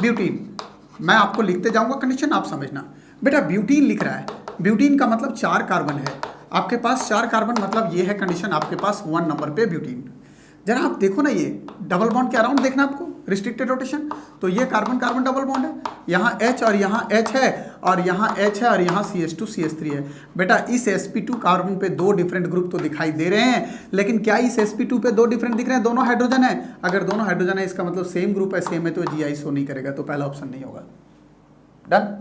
ब्यूटीन, मैं आपको लिखते जाऊंगा कंडीशन, आप समझना। बेटा ब्यूटीन लिख रहा है, ब्यूटीन का मतलब 4 कार्बन है, आपके पास 4 कार्बन, मतलब ये है कंडीशन, आपके पास 1 नंबर पे ब्यूटीन। जरा आप देखो ना, ये डबल बॉन्ड के अराउंड देखना आपको, रिस्ट्रिक्टेड रोटेशन, तो ये कार्बन कार्बन डबल बॉन्ड है, यहाँ H और यहाँ H है, और यहाँ H है, और यहाँ CH2 CH3 है। बेटा इस sp2 कार्बन पे 2 डिफरेंट ग्रुप तो दिखाई दे रहे हैं, लेकिन क्या इस sp2 पे 2 डिफरेंट दिख रहे हैं? दोनों हाइड्रोजन है, अगर दोनों हाइड्रोजन है इसका मतलब सेम ग्रुप है, सेम है, तो जीआई शो नहीं करेगा, तो पहला ऑप्शन नहीं होगा। डन?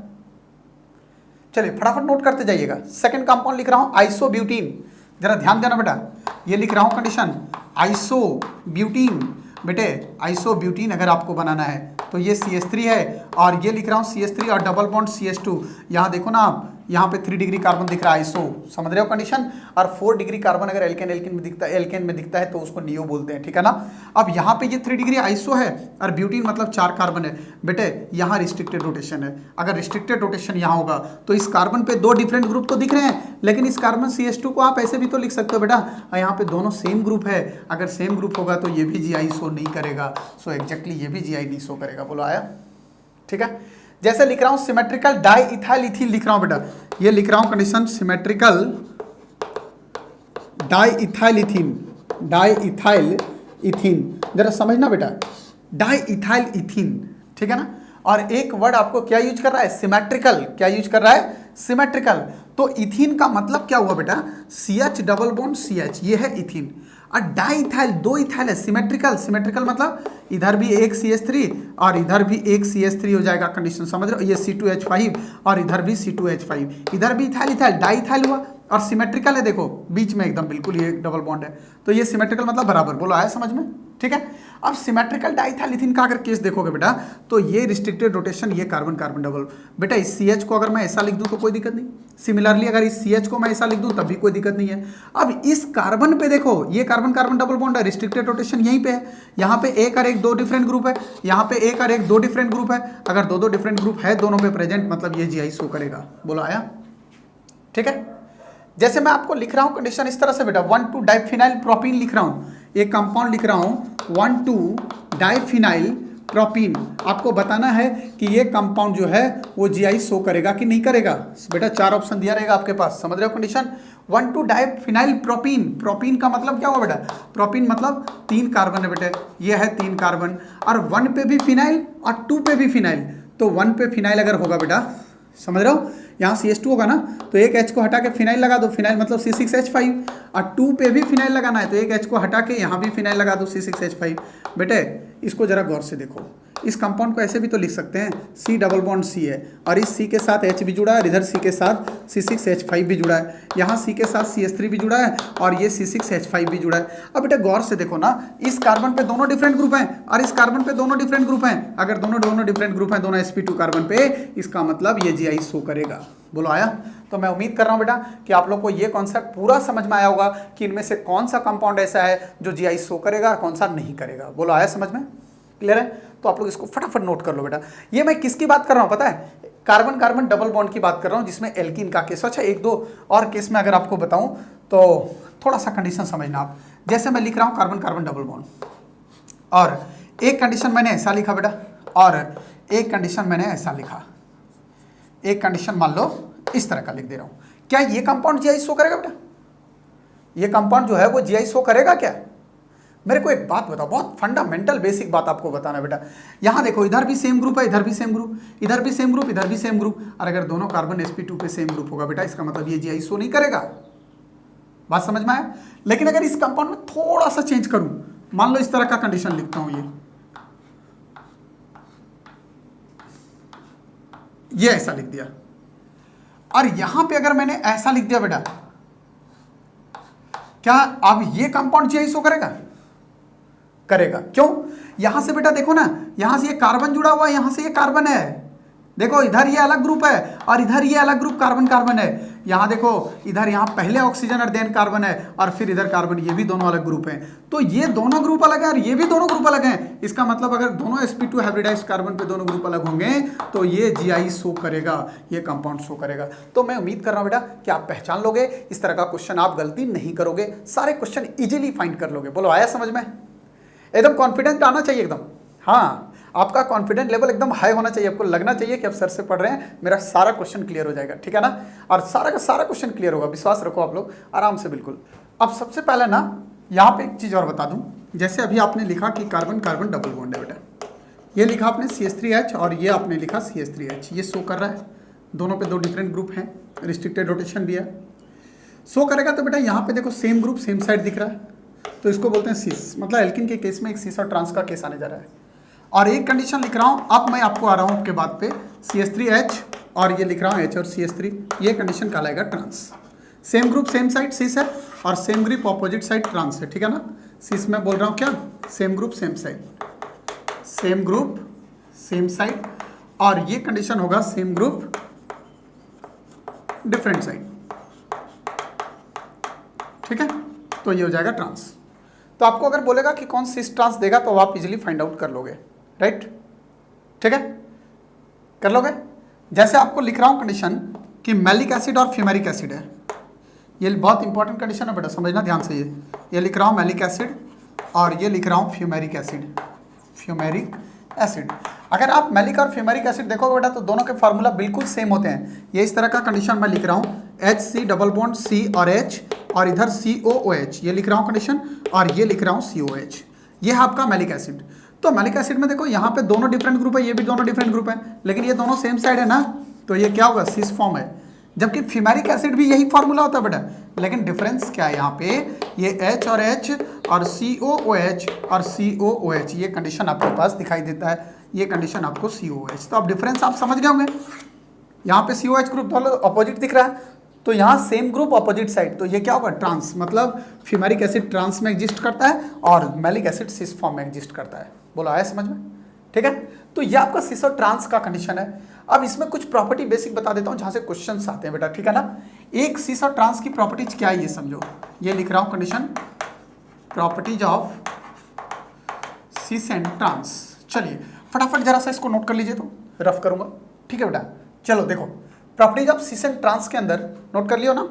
चलिए फटाफट नोट करते जाइएगा। सेकंड कंपाउंड लिख रहा हूं आइसोब्यूटीन, जरा ध्यान देना बेटा, ये लिख रहा हूं कंडीशन आइसोब्यूटीन। बेटे आइसोब्यूटीन अगर आपको बनाना है तो ये CH3 है, और ये लिख रहा हूं CH3 और डबल बॉन्ड CH2, यहाँ देखो ना आप, यहाँ पे 3 डिग्री कार्बन दिख रहा है आइसो, समझ रहे हो कंडीशन, और 4 डिग्री कार्बन अगर एल्केन एल्केन में दिखता है, एल्केन में दिखता है तो उसको नियो बोलते हैं, ठीक है ना। अब यहाँ पे ये 3 डिग्री आइसो है, और ब्यूटीन मतलब 4 कार्बन है। बेटे यहाँ रिस्ट्रिक्टेड रोटेशन है, अगर रिस्ट्रिक्टेड रोटेशन यहाँ होगा तो इस कार्बन पे 2 डिफरेंट ग्रुप तो दिख रहे हैं, लेकिन इस कार्बन CH2 को आप ऐसे भी तो लिख सकते हो बेटा, यहाँ पे दोनों सेम ग्रुप है, अगर सेम ग्रुप होगा तो ये भी जीआई शो नहीं करेगा, सो एग्जैक्टली ये भी जीआई नहीं शो करेगा। बोलो आया? ठीक है, जैसे लिख रहा हूं सिमेट्रिकल डाई इथाइल इथीन लिख रहा हूं बेटा, ये लिख रहा हूं condition symmetrical di ethyl ethene, di ethyl ethene, जरा समझना बेटा, डाई इथाइल इथीन, ठीक है ना। और एक वर्ड आपको क्या यूज कर रहा है? सिमेट्रिकल, क्या यूज कर रहा है? सिमेट्रिकल। तो इथीन का मतलब क्या हुआ बेटा? CH डबल बॉन्ड CH, ये है इथीन, और डाई इथाइल 2 इथाइल है, सिमेट्रिकल, सिमेट्रिकल मतलब इधर भी एक CH3 और इधर भी एक CH3 हो जाएगा, कंडीशन समझ रहे हो, ये C2H5 और इधर भी C2H5, इधर भी इथाइल इथाइल डाई इथाइल हुआ, और सिमेट्रिकल है, देखो बीच में एकदम बिल्कुल ये डबल बॉन्ड है, तो ये सिमेट्रिकल मतलब बराबर। बोलो आया समझ में? ठीक है, अब सिमेट्रिकल डाइथाइलिथीन का अगर केस देखोगे बेटा, तो ये रिस्ट्रिक्टेड रोटेशन, ये कार्बन कार्बन डबल, बेटा इस CH को अगर मैं ऐसा लिख दूं तो कोई दिक्कत नहीं, सिमिलरली अगर इस CH को मैं ऐसा लिख दूं तब भी कोई दिक्कत नहीं है। अब इस कार्बन पे देखो, ये कार्बन कार्बन डबल बॉन्ड है, रिस्ट्रिक्टेड रोटेशन यहीं पे है, यहाँ पे एक और एक 2 डिफरेंट ग्रुप है, यहाँ पे एक और एक 2 डिफरेंट ग्रुप है, अगर 2 डिफरेंट ग्रुप है दोनों पे प्रेजेंट, मतलब ये जीआई शो करेगा। बोलो आया? ठीक है, जैसे मैं आपको लिख रहा हूं कंडीशन इस तरह से बेटा, 1,2 डाइफिनाइल प्रोपीन लिख रहा हूं, एक कंपाउंड लिख रहा हूं 1,2 डाइफिनाइल प्रोपीन, आपको बताना है कि ये कंपाउंड जो है वो जीआई शो करेगा कि नहीं करेगा। बेटा 4 ऑप्शन दिया रहेगा आपके पास, समझ रहे हो कंडीशन। 1,2 डाइफिनाइल प्रोपीन, प्रोपीन का मतलब क्या हुआ बेटा? प्रोपीन मतलब 3 कार्बन है बेटे, ये है 3 कार्बन, और 1 पे भी फिनाइल और 2 पे भी फिनाइल, तो 1 पे फिनाइल अगर होगा बेटा, समझ रहे हो, यहाँ CH2 होगा ना, तो एक H को हटा के फिनाइल लगा दो, फिनाइल मतलब C6H5, और 2 पे भी फिनाइल लगाना है तो एक H को हटा के यहाँ भी फिनाइल लगा दो C6H5। बेटे इसको जरा गौर से देखो, इस कंपाउंड को ऐसे भी तो लिख सकते हैं, C डबल बॉन्ड C है, और इस C के साथ H भी जुड़ा है, और इधर C के साथ C6H5 भी जुड़ा है, यहाँ C के साथ CH3 भी जुड़ा है, और ये C6H5 भी जुड़ा है। अब बेटा गौर से देखो ना, इस कार्बन पे दोनों डिफरेंट ग्रुप हैं, और इस कार्बन पे दोनों डिफरेंट ग्रुप हैं, अगर दोनों डिफरेंट ग्रुप हैं दोनों sp2 कार्बन पे, इसका मतलब ये जीआई शो करेगा। बोलो आया? तो मैं उम्मीद कर रहा हूं बेटा कि आप लोग को ये कॉन्सेप्ट पूरा समझ में आया होगा कि इनमें से कौन सा कंपाउंड ऐसा है जो जीआई शो करेगा और कौन सा नहीं करेगा। बोलो आया समझ में? क्लियर है? तो आप लोग इसको फटाफट नोट कर लो बेटा। ये मैं किसकी बात कर रहा हूं पता है? कार्बन कार्बन डबल बॉन्ड की बात कर रहा हूं, जिसमें एल्कीन का केस। अच्छा एक दो और केस में अगर आपको बताऊं तो थोड़ा सा कंडीशन समझना आप। जैसे मैं लिख रहा हूं कार्बन कार्बन डबल बॉन्ड, और एक कंडीशन मैंने ऐसा लिखा बेटा, और एक कंडीशन मैंने ऐसा लिखा, एक कंडीशन मान लो इस तरह का लिख दे रहा हूं, क्या ये कंपाउंड जीआई शो करेगा बेटा? ये कंपाउंड जो है वो जीआई शो करेगा क्या? मेरे को एक बात बताओ, बहुत फंडामेंटल बेसिक बात आपको बताना बेटा। यहां देखो, इधर भी सेम ग्रुप है, इधर भी सेम ग्रुप, इधर भी सेम ग्रुप, इधर भी सेम ग्रुप, और अगर दोनों कार्बन sp2 पे सेम ग्रुप होगा बेटा, इसका मतलब ये जीआई शो नहीं करेगा। बात समझ में आया? लेकिन अगर इस कंपाउंड में थोड़ा सा चेंज करूं, मान लो इस तरह का कंडीशन लिखता हूं, ये ये ऐसा लिख दिया, और यहां पे अगर मैंने ऐसा लिख दिया बेटा, क्या अब ये कंपाउंड जी शो करेगा? करेगा। क्यों? यहां से बेटा देखो ना, यहां से ये कार्बन जुड़ा हुआ है, यहां से ये कार्बन है, देखो इधर ये अलग ग्रुप है और इधर ये अलग ग्रुप कार्बन कार्बन है। यहां देखो इधर यहां पहले ऑक्सीजन और देन कार्बन है, और फिर इधर कार्बन, ये भी दोनों अलग ग्रुप हैं। तो ये दोनों ग्रुप अलग है और ये भी दोनों ग्रुप अलग हैं। इसका मतलब अगर दोनों sp2 हाइब्रिडाइज्ड कार्बन पे दोनों ग्रुप अलग होंगे तो ये GI शो करेगा, ये कंपाउंड शो करेगा। तो मैं उम्मीद कर रहा हूं बेटा कि आप पहचान लोगे, इस तरह का क्वेश्चन आप गलती नहीं करोगे, सारे क्वेश्चन इजीली फाइंड कर लोगे। बोलो आया समझ में? एकदम कॉन्फिडेंट आना चाहिए एकदम। हाँ, आपका कॉन्फिडेंट लेवल एकदम हाई होना चाहिए, आपको लगना चाहिए कि आप सर से पढ़ रहे हैं, मेरा सारा क्वेश्चन क्लियर हो जाएगा, ठीक है ना? और सारा का सारा क्वेश्चन क्लियर होगा, विश्वास रखो आप लोग आराम से, बिल्कुल। अब सबसे पहले ना यहाँ पे एक चीज़ और बता दूँ, जैसे अभी आपने लिखा कि कार्बन कार्बन डबल बॉन्ड है बेटा, ये लिखा आपने CH3H और ये आपने लिखा CH3H, ये शो कर रहा है, दोनों पे दो डिफरेंट ग्रुप हैं, रिस्ट्रिक्टेड रोटेशन भी है, शो करेगा। तो बेटा यहाँ पे देखो सेम ग्रुप सेम साइड दिख रहा है, तो इसको बोलते हैं सिस, मतलब एल्किन के केस में एक सिस और ट्रांस का केस आने जा रहा है। और एक कंडीशन लिख रहा हूँ, अब मैं आपको आ रहा हूँ आपके बाद पे, CH3H और ये लिख रहा हूँ H और CH3, ये कंडीशन कहलाएगा trans. Same group same side cis है और same group opposite side trans है, ठीक है ना? सिस में बोल रहा हूँ क्या, same group same side, same group same side, और ये कंडीशन होगा सेम ग्रुप डिफरेंट साइड, ठीक है? तो ये हो जाएगा ट्रांस। तो आपको अगर बोलेगा कि कौन सिस ट्रांस देगा तो आप इजीली फाइंड आउट कर लोगे, राइट? ठीक है, कर लोगे। जैसे आपको लिख रहा हूं कंडीशन कि मैलिक एसिड और फ्यूमेरिक एसिड है, ये बहुत इंपॉर्टेंट कंडीशन है बेटा, समझना ध्यान से। ये लिख रहा हूं मैलिक एसिड और ये लिख रहा हूं फ्यूमेरिक एसिड, फ्यूमेरिक एसिड। अगर आप मैलिक और फ्यूमेरिक एसिड देखोगे बेटा तो दोनों के फार्मूला बिल्कुल सेम होते हैं। ये इस तरह का कंडीशन मैं लिख रहा हूँ, HC डबल बॉन्ड C और H, और इधर COOH, ये लिख रहा हूँ कंडीशन, और ये लिख रहा हूँ COH, ये है आपका मैलिक एसिड। तो मैलिक एसिड में देखो यहाँ पे दोनों डिफरेंट ग्रुप है, ये भी दोनों डिफरेंट ग्रुप है, लेकिन ये दोनों सेम साइड है ना, तो ये क्या होगा, सिस फॉर्म है। जबकि फ्यूमेरिक एसिड भी यही फार्मूला होता है बेटा, लेकिन डिफरेंस क्या है यहाँ पे, ये H और H और COOH और COOH, ये कंडीशन आपके पास दिखाई देता है, ये कंडीशन आपको COOH। तो अब डिफरेंस आप समझ गए होंगे, यहाँ पे COH ग्रुप दोनों अपोजिट दिख रहा है, तो यहाँ सेम ग्रुप अपोजिट साइड, तो ये क्या होगा, ट्रांस। मतलब फ्यूमेरिक एसिड ट्रांस में एग्जिस्ट करता है और मैलिक एसिड सिस फॉर्म में एग्जिस्ट करता है। बोलो आया समझ में? ठीक है, तो ये आपका सिस और ट्रांस का कंडीशन है। अब इसमें कुछ प्रॉपर्टी बेसिक बता देता हूँ जहाँ से क्वेश्चंस आते हैं बेटा, ठीक है ना? एक सिस और ट्रांस की प्रॉपर्टीज क्या है ये समझो। ये लिख रहा हूँ condition, properties of cis and trans. चलिए फटाफट जरा सा इसको नोट कर लीजिए, तो रफ करूंगा, ठीक है बेटा? चलो देखो, properties of cis and trans के अंदर नोट कर लियो ना,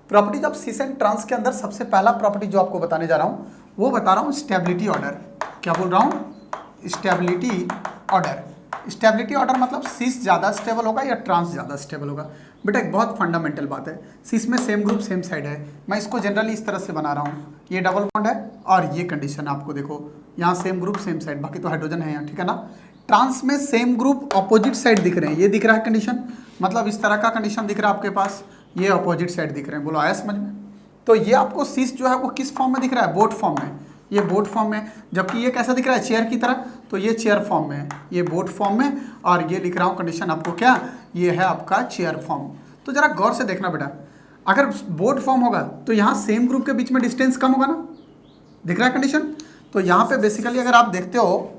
properties of cis and trans के अंदर सबसे पहला प्रॉपर्टी जो आपको बताने जा रहा हूं वो बता रहा हूं स्टेबिलिटी ऑर्डर। क्या बोल रहा हूं, स्टेबिलिटी ऑर्डर। स्टेबिलिटी ऑर्डर मतलब सिस ज़्यादा स्टेबल होगा या ट्रांस ज़्यादा स्टेबल होगा। बेटा एक बहुत फंडामेंटल बात है, सिस में सेम ग्रुप सेम साइड है, मैं इसको जनरली इस तरह से बना रहा हूँ, ये डबल बॉन्ड है और ये कंडीशन आपको देखो यहाँ सेम ग्रुप सेम साइड, बाकी तो हाइड्रोजन है यहाँ, ठीक है ना? ट्रांस में सेम ग्रुप अपोजिट साइड दिख रहे हैं, ये दिख रहा है कंडीशन, मतलब इस तरह का कंडीशन दिख रहा है आपके पास, ये अपोजिट साइड दिख रहे हैं। बोलो आया समझ में? तो ये आपको सिस जो है वो किस फॉर्म में दिख रहा है, बोट फॉर्म में, ये बोट फॉर्म में, जबकि ये कैसा दिख रहा है, चेयर की तरह, तो ये चेयर फॉर्म में है, ये बोट फॉर्म में, और ये लिख रहा हूँ कंडीशन आपको क्या, ये है आपका चेयर फॉर्म। तो जरा गौर से देखना बेटा, अगर बोट फॉर्म होगा तो यहाँ सेम ग्रुप के बीच में डिस्टेंस कम होगा ना, दिख रहा है कंडीशन? तो यहाँ पे बेसिकली अगर आप देखते हो,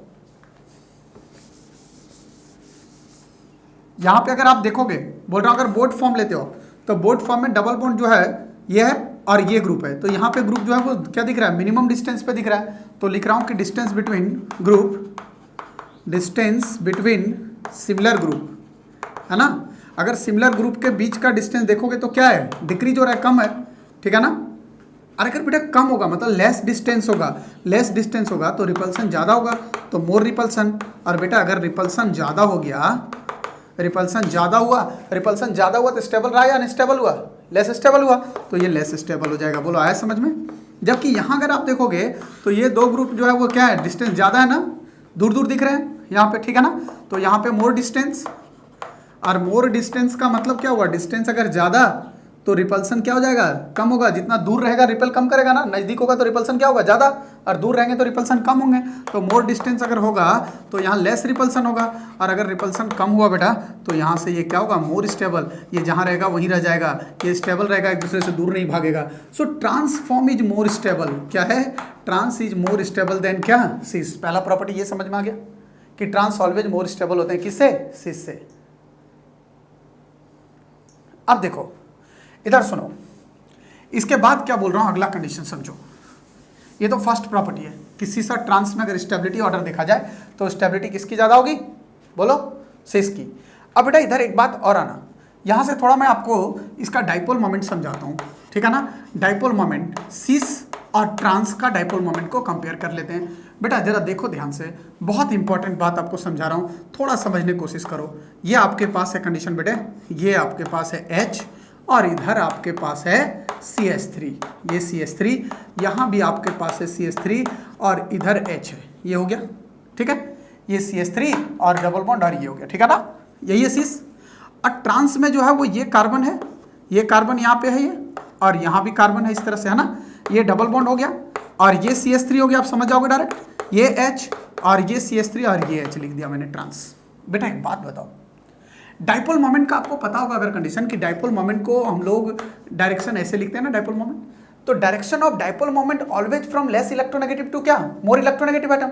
यहाँ पे अगर आप देखोगे, बोल रहा हूँ अगर बोट फॉर्म लेते हो तो बोट फॉर्म में डबल बॉन्ड जो है ये है और ये ग्रुप है, तो यहाँ पे ग्रुप जो है वो क्या दिख रहा है, मिनिमम डिस्टेंस पे दिख रहा है। तो लिख रहा हूँ कि distance between group, distance between similar group, है ना? अगर सिमिलर ग्रुप के बीच का डिस्टेंस देखोगे तो क्या है, डिक्रीज हो रहा है, कम है, ठीक है ना? और अगर बेटा कम होगा मतलब लेस डिस्टेंस होगा, लेस डिस्टेंस होगा तो रिपल्सन ज़्यादा होगा, तो मोर रिपल्सन। और बेटा अगर रिपल्सन ज़्यादा हो गया, रिपल्सन ज़्यादा हुआ, रिपल्सन ज़्यादा हुआ तो स्टेबल रहा या अनस्टेबल हुआ, लेस स्टेबल हुआ, तो ये लेस स्टेबल हो जाएगा। बोलो आया समझ में? जबकि यहाँ अगर आप देखोगे तो ये दो ग्रुप जो है वो क्या है, डिस्टेंस ज़्यादा है ना, दूर दूर दिख रहे हैं यहाँ पे, ठीक है ना? तो यहाँ पे मोर डिस्टेंस, और मोर डिस्टेंस का मतलब क्या हुआ, डिस्टेंस अगर ज़्यादा तो रिपल्सन क्या हो जाएगा, कम होगा, जितना दूर रहेगा रिपेल कम करेगा ना, नज़दीक होगा तो रिपल्सन क्या होगा, ज़्यादा। और दूर रहेंगे तो रिपल्सन कम होंगे। तो मोर डिस्टेंस अगर होगा तो यहाँ लेस रिपल्सन होगा, और अगर रिपल्सन कम हुआ बेटा तो यहाँ से ये क्या होगा, मोर स्टेबल। ये जहाँ रहेगा वहीं रह जाएगा, ये स्टेबल रहेगा, एक दूसरे से दूर नहीं भागेगा। So transform is more stable. क्या है, trans is more stable than क्या, सिस। पहला प्रॉपर्टी ये समझ में आ गया कि ट्रांस ऑलवेज मोर स्टेबल होते हैं, किससे, सिस से। अब देखो इधर सुनो, इसके बाद क्या बोल रहा हूं, अगला कंडीशन समझो। ये तो फर्स्ट प्रॉपर्टी है कि सीसा ट्रांस में अगर स्टेबिलिटी ऑर्डर देखा जाए तो स्टेबिलिटी किसकी ज्यादा होगी, बोलो, सिस की। अब बेटा इधर एक बात और आना, यहां से थोड़ा मैं आपको इसका डाइपोल मोमेंट समझाता हूं, ठीक है ना। डाइपोल मोमेंट, सिस और ट्रांस का डाइपोल मोमेंट को कंपेयर कर लेते हैं। बेटा जरा देखो ध्यान से, बहुत इंपॉर्टेंट बात आपको समझा रहा हूं, थोड़ा समझने की कोशिश करो। ये आपके पास है कंडीशन बेटे, ये आपके पास है H और इधर आपके पास है CH3, ये CH3, यहाँ भी आपके पास है CH3 और इधर H है, ये हो गया, ठीक है। ये CH3 और डबल बॉन्ड और ये हो गया, ठीक है ना, यही है सिस। और ट्रांस में जो है वो ये कार्बन है, ये कार्बन यहाँ पे है ये, और यहाँ भी कार्बन है इस तरह से, है ना। ये डबल बॉन्ड हो गया और ये CH3 हो गया, आप समझ जाओगे डायरेक्ट। ये H और ये CH3 और ये H लिख दिया मैंने, ट्रांस। बेटा एक बात बताओ, डाइपोल मोमेंट का आपको पता होगा अगर कंडीशन कि डाइपोल मोमेंट को हम लोग डायरेक्शन ऐसे लिखते हैं ना, डाइपोल मोमेंट। तो direction of dipole moment always from less electronegative to क्या, more electronegative atom.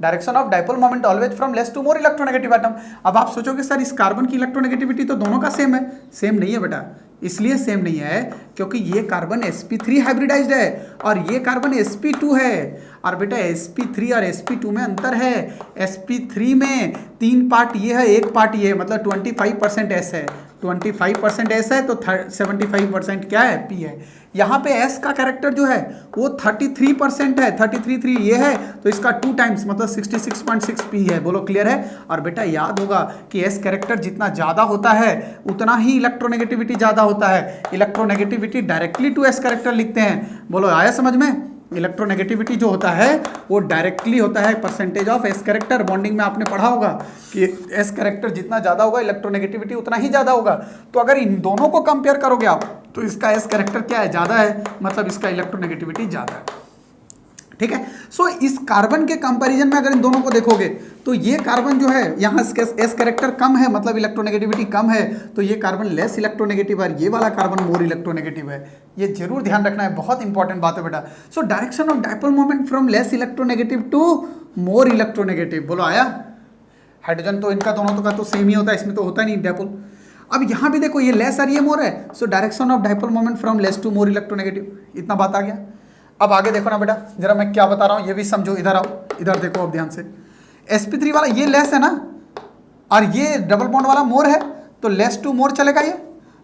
Direction of dipole moment always from less to more electronegative atom. अब आप सोचोगे सर इस कार्बन की इलेक्ट्रोनेगेटिविटी तो दोनों का सेम है, सेम नहीं है बेटा। इसलिए सेम नहीं है क्योंकि ये कार्बन sp3 हाइब्रिडाइज्ड है और ये कार्बन sp2 है। और बेटा sp3 और sp2 में अंतर है, sp3 में 3 पार्ट ये है, 1 पार्ट ये है, मतलब 25% s है, 25% s है तो 75% क्या है, p है। यहाँ पे s का कैरेक्टर जो है वो 33% है, 33 ये है, तो इसका 2 टाइम्स मतलब 66.6 p है। बोलो क्लियर है। और बेटा याद होगा कि s कैरेक्टर जितना ज़्यादा होता है उतना ही इलेक्ट्रोनेगेटिविटी ज़्यादा होता है। Electronegativity directly to s character लिखते हैं। बोलो आया समझ में। इलेक्ट्रोनेगेटिविटी जो होता है वो डायरेक्टली होता है percentage of S character. Bonding में आपने पढ़ा होगा कि एस कैरेक्टर जितना ज़्यादा होगा इलेक्ट्रोनेगेटिविटी उतना ही ज़्यादा होगा। तो अगर इन दोनों को कंपेयर करोगे आप तो इसका एस कैरेक्टर क्या है, ज़्यादा है, मतलब इसका इलेक्ट्रोनेगेटिविटी ज़्यादा है, ठीक है। सो इस कार्बन के कंपैरिजन में अगर इन दोनों को देखोगे तो ये कार्बन जो है यहाँ एस कैरेक्टर कम है, मतलब इलेक्ट्रोनेगेटिविटी कम है, तो ये कार्बन लेस इलेक्ट्रोनेगेटिव है, ये वाला कार्बन मोर इलेक्ट्रोनेगेटिव है। ये जरूर ध्यान रखना है, बहुत इंपॉर्टेंट बात है बेटा। So direction of dipole moment from less electronegative to more electronegative. बोलो आया। हाइड्रोजन तो इनका दोनों का तो सेम ही होता है, इसमें तो होता नहीं डाइपोल। अब यहाँ भी देखो ये लेस और ये मोर है, so direction of dipole moment from less to more electronegative. इतना बात आ गया। अब आगे देखो ना बेटा, जरा मैं क्या बता रहा हूँ ये भी समझो। इधर आओ, इधर देखो अब ध्यान से। sp3 वाला ये लेस है ना, और ये डबल बॉन्ड वाला मोर है, तो लेस टू मोर चलेगा ये।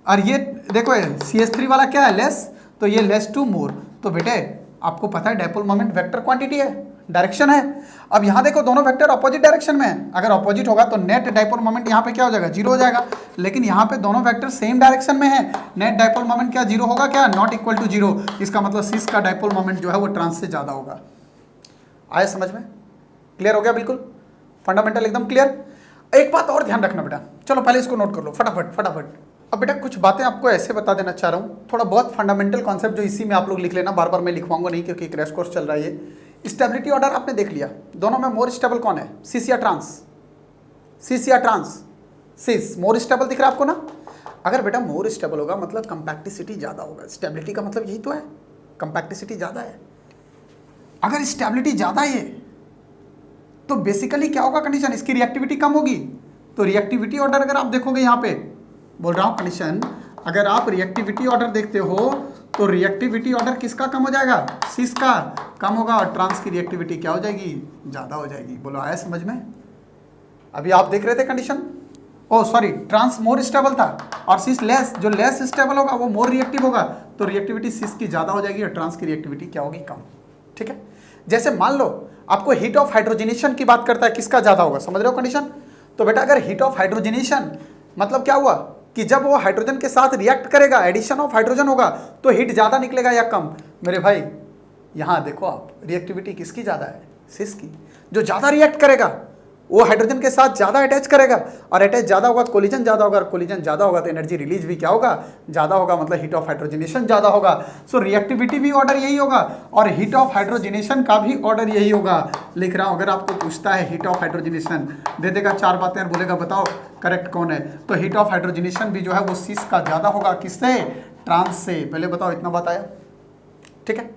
और ये देखो CH3 वाला क्या है, लेस, तो ये लेस टू मोर। तो बेटे आपको पता है डाइपोल मोमेंट वेक्टर क्वांटिटी है, डायरेक्शन है। अब यहाँ देखो दोनों वेक्टर अपोजिट डायरेक्शन में है, अगर अपोजिट होगा तो नेट डाइपोल मोमेंट यहाँ पे क्या हो जाएगा, 0 हो जाएगा। लेकिन यहाँ पे दोनों वेक्टर सेम डायरेक्शन में है, नेट डाइपोल मोमेंट क्या 0 होगा, क्या नॉट इक्वल टू 0। इसका मतलब सिस का डाइपोल मोमेंट जो है वो ट्रांस से ज़्यादा होगा। आया समझ में, क्लियर हो गया, बिल्कुल फंडामेंटल एकदम क्लियर। एक बात और ध्यान रखना बेटा, चलो पहले इसको नोट कर लो फटाफट फटाफट। अब बेटा कुछ बातें आपको ऐसे बता देना चाह रहा हूँ, थोड़ा बहुत फंडामेंटल कॉन्सेप्ट जो इसी में आप लोग लिख लेना, बार बार मैं लिखवाऊंगा नहीं क्योंकि क्रैश कोर्स चल रहा है ये। स्टेबिलिटी ऑर्डर आपने देख लिया, दोनों में मोर स्टेबल कौन है, सिस या ट्रांस, सिस या ट्रांस, सिस मोर स्टेबल दिख रहा है आपको ना। अगर बेटा मोर स्टेबल होगा मतलब कंपैक्टिसिटी ज़्यादा होगा, स्टेबिलिटी का मतलब यही तो है, कंपैक्टिसिटी ज़्यादा है। अगर स्टेबिलिटी ज़्यादा है तो बेसिकली क्या होगा कंडीशन, इसकी रिएक्टिविटी कम होगी। तो रिएक्टिविटी ऑर्डर अगर आप देखोगे यहाँ पे, बोल रहा हूँ कंडीशन, अगर आप रिएक्टिविटी ऑर्डर देखते हो तो रिएक्टिविटी ऑर्डर किसका कम हो जाएगा, सिस का कम होगा, और ट्रांस की रिएक्टिविटी क्या हो जाएगी, ज़्यादा हो जाएगी। बोलो आया समझ में। अभी आप देख रहे थे कंडीशन, ओ सॉरी ट्रांस मोर स्टेबल था और सिस लेस, जो लेस स्टेबल होगा वो मोर रिएक्टिव होगा, तो रिएक्टिविटी सिस की ज़्यादा हो जाएगी और ट्रांस की रिएक्टिविटी क्या होगी, कम। ठीक है, जैसे मान लो आपको हीट ऑफ हाइड्रोजनेशन की बात करता है, किसका ज़्यादा होगा, समझ रहे हो कंडीशन। तो बेटा अगर हीट ऑफ हाइड्रोजनेशन मतलब क्या हुआ कि जब वो हाइड्रोजन के साथ रिएक्ट करेगा, एडिशन ऑफ हाइड्रोजन होगा, तो हीट ज़्यादा निकलेगा या कम। मेरे भाई यहाँ देखो आप, रिएक्टिविटी किसकी ज़्यादा है, सिस की। जो ज़्यादा रिएक्ट करेगा वो हाइड्रोजन के साथ ज़्यादा अटैच करेगा, और अटैच ज़्यादा होगा तो कोलिजन ज़्यादा होगा, और कोलिजन ज़्यादा होगा तो एनर्जी रिलीज भी क्या होगा, ज़्यादा होगा, मतलब हीट ऑफ हाइड्रोजनेशन ज़्यादा होगा। सो रिएक्टिविटी भी ऑर्डर यही होगा और हीट ऑफ हाइड्रोजनेशन का भी ऑर्डर यही होगा। लिख रहा हूँ, अगर आपको पूछता है हीट ऑफ हाइड्रोजनेशन, दे देगा 4 बातें और बोलेगा बताओ करेक्ट कौन है, तो हीट ऑफ हाइड्रोजनेशन भी जो है वो सिस का ज़्यादा होगा, किससे, ट्रांस से। पहले बताओ इतना बात आया, ठीक है।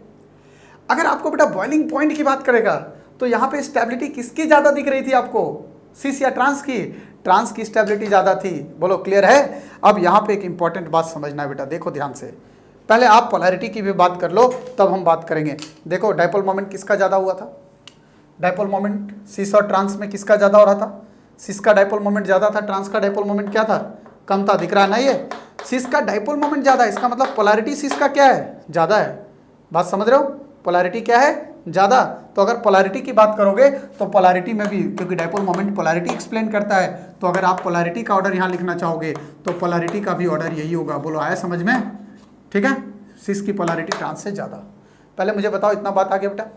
अगर आपको बेटा बॉइलिंग पॉइंट की बात करेगा तो यहाँ पे स्टेबिलिटी किसकी ज़्यादा दिख रही थी आपको, सिस या ट्रांस की, ट्रांस की स्टेबिलिटी ज़्यादा थी। बोलो क्लियर है। अब यहाँ पे एक इंपॉर्टेंट बात समझना है बेटा, देखो ध्यान से, पहले आप पोलैरिटी की भी बात कर लो तब हम बात करेंगे। देखो डाइपोल मोमेंट किसका ज़्यादा हुआ था, डाइपोल मोमेंट सिस और ट्रांस में किसका ज़्यादा हो रहा था, सिस का डाइपोल मोमेंट ज़्यादा था, ट्रांस का डाइपोल मोमेंट क्या था, कम था। दिख रहा है ना, ये सिस का डाइपोल मोमेंट ज़्यादा है, इसका मतलब पोलैरिटी सिस का क्या है, ज़्यादा है। बात समझ रहे हो, पोलैरिटी क्या है, ज़्यादा। तो अगर पोलैरिटी की बात करोगे तो पोलैरिटी में भी, क्योंकि डाइपोल मोमेंट पोलैरिटी एक्सप्लेन करता है, तो अगर आप पोलैरिटी का ऑर्डर यहाँ लिखना चाहोगे तो पोलैरिटी का भी ऑर्डर यही होगा। बोलो आया समझ में, ठीक है। सिस की पोलैरिटी ट्रांस से ज़्यादा। पहले मुझे बताओ इतना बात आ गया बेटा।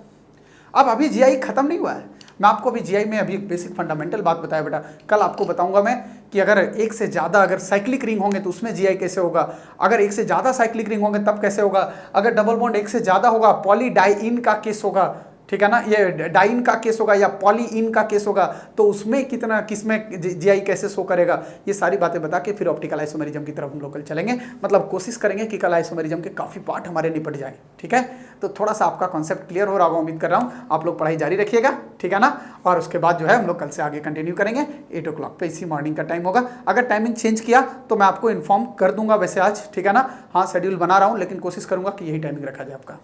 अब अभी जीआई खत्म नहीं हुआ है, मैं आपको अभी जीआई में अभी एक बेसिक फंडामेंटल बात बताया बेटा। कल आपको बताऊंगा मैं कि अगर एक से ज़्यादा अगर साइक्लिक रिंग होंगे तो उसमें जीआई कैसे होगा, अगर एक से ज़्यादा साइक्लिक रिंग होंगे तब कैसे होगा, अगर डबल बॉन्ड एक से ज़्यादा होगा, पॉली डाइइन का केस होगा, ठीक है ना, ये डाइन का केस होगा या पॉलीइन का केस होगा, तो उसमें कितना, किसमें जीआई कैसे शो करेगा, ये सारी बातें बता के फिर ऑप्टिकल आइसोमेरिज्म की तरफ हम लोग कल चलेंगे। मतलब कोशिश करेंगे कि कल आइसोमेरिज्म के काफ़ी पार्ट हमारे निपट जाए, ठीक है। तो थोड़ा सा आपका कॉन्सेप्ट क्लियर हो रहा होगा, उम्मीद कर रहा हूँ। आप लोग पढ़ाई जारी रखिएगा, ठीक है ना, और उसके बाद जो है हम लोग कल से आगे कंटिन्यू करेंगे। 8 o'clock पे, इसी मॉर्निंग का टाइम होगा। अगर टाइमिंग चेंज किया तो मैं आपको इन्फॉर्म कर दूंगा वैसे आज, ठीक है ना। हाँ शेड्यूल बना रहा हूँ, लेकिन कोशिश करूँगा कि यही टाइमिंग रखा जाए आपका,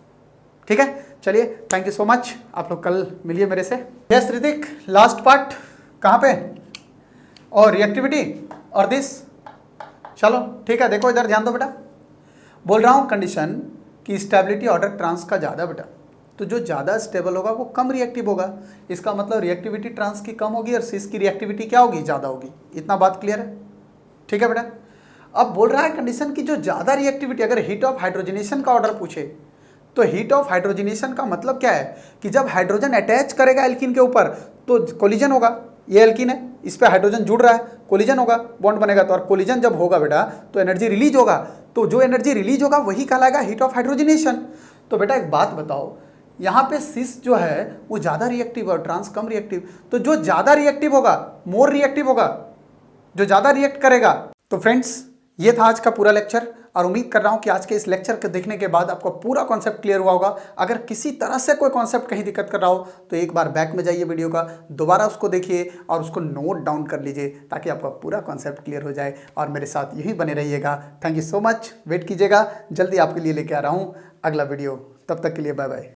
ठीक है। चलिए थैंक यू सो मच, आप लोग कल मिलिए मेरे से। यस ऋतिक, लास्ट पार्ट कहाँ पे, और रिएक्टिविटी और दिस, चलो ठीक है। देखो इधर ध्यान दो बेटा, बोल रहा हूँ कंडीशन कि स्टेबिलिटी ऑर्डर ट्रांस का ज़्यादा बेटा, तो जो ज़्यादा स्टेबल होगा वो कम रिएक्टिव होगा। इसका मतलब रिएक्टिविटी ट्रांस की कम होगी और सिस की रिएक्टिविटी क्या होगी, ज़्यादा होगी। इतना बात क्लियर है, ठीक है बेटा। अब बोल रहा है कंडीशन की जो ज़्यादा रिएक्टिविटी, अगर हीट ऑफ हाइड्रोजनेशन का ऑर्डर पूछे तो हीट ऑफ हाइड्रोजनेशन का मतलब क्या है कि जब हाइड्रोजन अटैच करेगा एल्कीन के ऊपर तो कोलिजन होगा। ये एल्कीन है, इस पे हाइड्रोजन जुड़ रहा है, कोलिजन होगा, बॉन्ड बनेगा। तो और कोलिजन जब होगा बेटा तो एनर्जी रिलीज होगा, तो जो एनर्जी रिलीज होगा वही कहलाएगा हीट ऑफ हाइड्रोजनेशन। तो बेटा एक बात बताओ, यहाँ पे सिस जो है वो ज़्यादा रिएक्टिव और ट्रांस कम रिएक्टिव, तो जो ज़्यादा रिएक्टिव होगा, मोर रिएक्टिव होगा, जो ज़्यादा रिएक्ट करेगा। तो फ्रेंड्स ये था आज का पूरा लेक्चर, और उम्मीद कर रहा हूँ कि आज के इस लेक्चर के देखने के बाद आपको पूरा कॉन्सेप्ट क्लियर हुआ होगा। अगर किसी तरह से कोई कॉन्सेप्ट कहीं दिक्कत कर रहा हो तो एक बार बैक में जाइए वीडियो का, दोबारा उसको देखिए और उसको नोट डाउन कर लीजिए ताकि आपका पूरा कॉन्सेप्ट क्लियर हो जाए। और मेरे साथ यही बने रहिएगा। Thank you so much, wait कीजिएगा, जल्दी आपके लिए लेके आ रहा हूँ अगला वीडियो। तब तक के लिए बाय बाय।